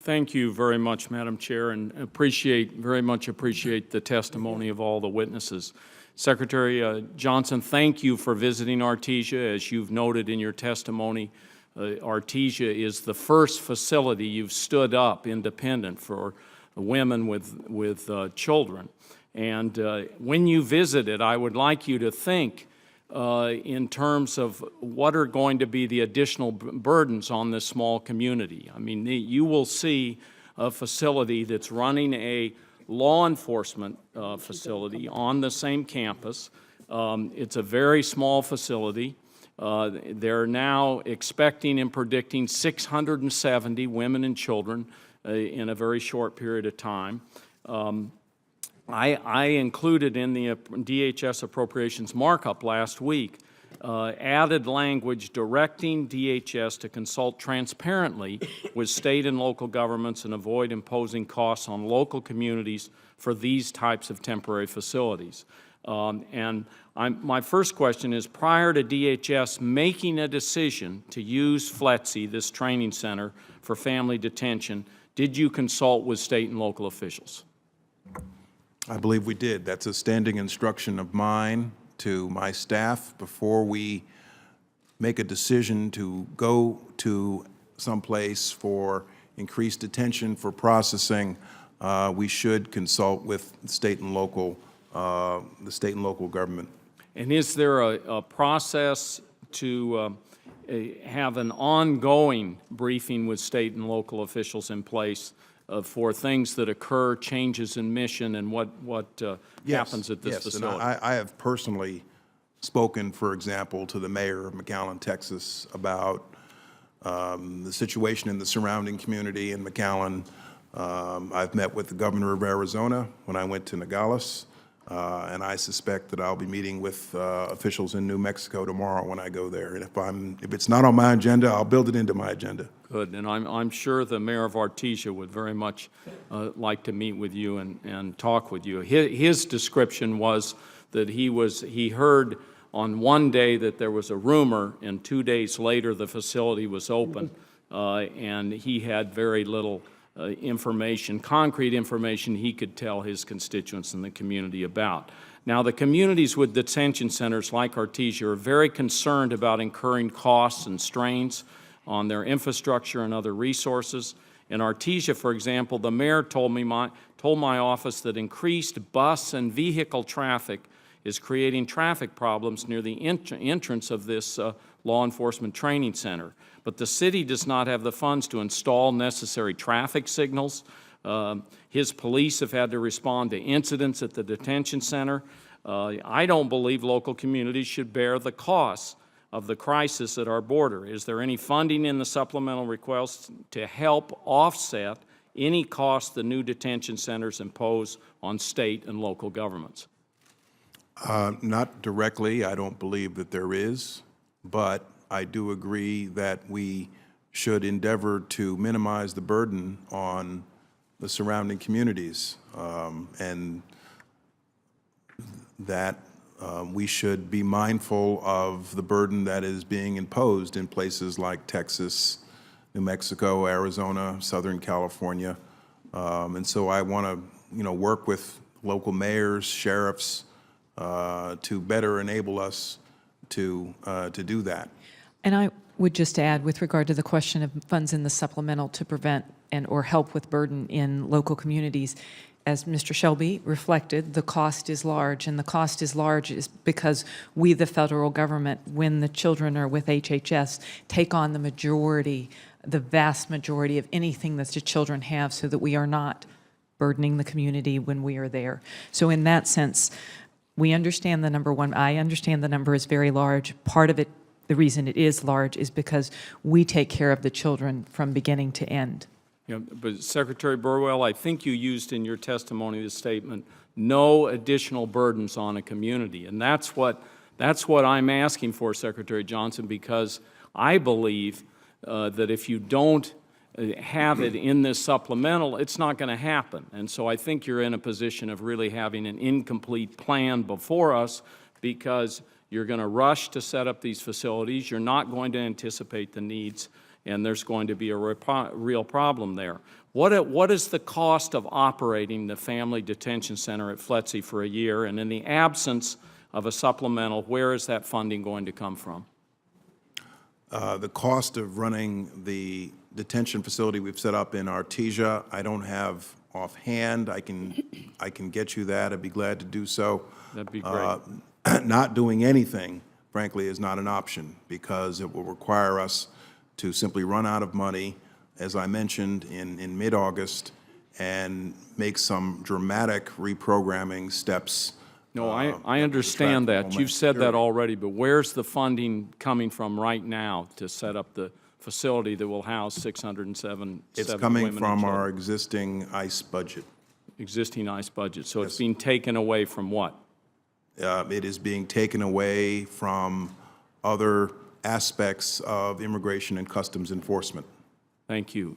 Thank you very much, Madam Chair, and very much appreciate the testimony of all the witnesses. Secretary Johnson, thank you for visiting Artesia. As you've noted in your testimony, Artesia is the first facility you've stood up independent for women with children. And when you visit it, I would like you to think in terms of what are going to be the additional burdens on this small community. I mean, you will see a facility that's running a law enforcement facility on the same campus. It's a very small facility. They're now expecting and predicting 670 women and children in a very short period of time. I included in the DHS appropriations markup last week added language directing DHS to consult transparently with state and local governments and avoid imposing costs on local communities for these types of temporary facilities. My first question is, prior to DHS making a decision to use FLETC, this training center for family detention, did you consult with state and local officials? I believe we did. That's a standing instruction of mine to my staff. Before we make a decision to go to someplace for increased attention for processing, we should consult with the state and local government. And is there a process to have an ongoing briefing with state and local officials in place for things that occur, changes in mission, and what happens at this facility? And I have personally spoken, for example, to the mayor of McAllen, Texas, about the situation in the surrounding community in McAllen. I've met with the governor of Arizona when I went to Nogales, and I suspect that I'll be meeting with officials in New Mexico tomorrow when I go there. And if it's not on my agenda, I'll build it into my agenda. Good, and I'm sure the mayor of Artesia would very much like to meet with you and talk with you. His description was that he heard on one day that there was a rumor, and 2 days later the facility was open, and he had very little concrete information he could tell his constituents in the community about. Now, the communities with detention centers like Artesia are very concerned about incurring costs and strains on their infrastructure and other resources. In Artesia, for example, the mayor told my office that increased bus and vehicle traffic is creating traffic problems near the entrance of this law enforcement training center. But the city does not have the funds to install necessary traffic signals. His police have had to respond to incidents at the detention center. I don't believe local communities should bear the costs of the crisis at our border. Is there any funding in the supplemental request to help offset any costs the new detention centers impose on state and local governments? Not directly. I don't believe that there is, but I do agree that we should endeavor to minimize the burden on the surrounding communities, and that we should be mindful of the burden that is being imposed in places like Texas, New Mexico, Arizona, Southern California. And so I want to, work with local mayors, sheriffs, to better enable us to do that. And I would just add, with regard to the question of funds in the supplemental to prevent or help with burden in local communities, as Mr. Shelby reflected, the cost is large, and the cost is large is because we, the federal government, when the children are with HHS, take on the vast majority of anything that the children have, so that we are not burdening the community when we are there. So in that sense, we understand the number one. I understand the number is very large. Part of it, the reason it is large, is because we take care of the children from beginning to end. Yeah, but Secretary Burwell, I think you used in your testimony the statement, no additional burdens on a community. And that's what I'm asking for, Secretary Johnson, because I believe that if you don't have it in this supplemental, it's not going to happen. And so I think you're in a position of really having an incomplete plan before us, because you're going to rush to set up these facilities. You're not going to anticipate the needs, and there's going to be a real problem there. What is the cost of operating the Family Detention Center at FLETC for a year? And in the absence of a supplemental, where is that funding going to come from? The cost of running the detention facility we've set up in Artesia, I don't have offhand. I can get you that. I'd be glad to do so. That'd be great. Not doing anything, frankly, is not an option because it will require us to simply run out of money, as I mentioned, in mid-August, and make some dramatic reprogramming steps. No, I understand that. You've said that already, but where's the funding coming from right now to set up the facility that will house 607 It's women coming and from our children? existing ICE budget. Existing ICE budget. So it's Yes. being taken away from what? It is being taken away from other aspects of immigration and customs enforcement. Thank you.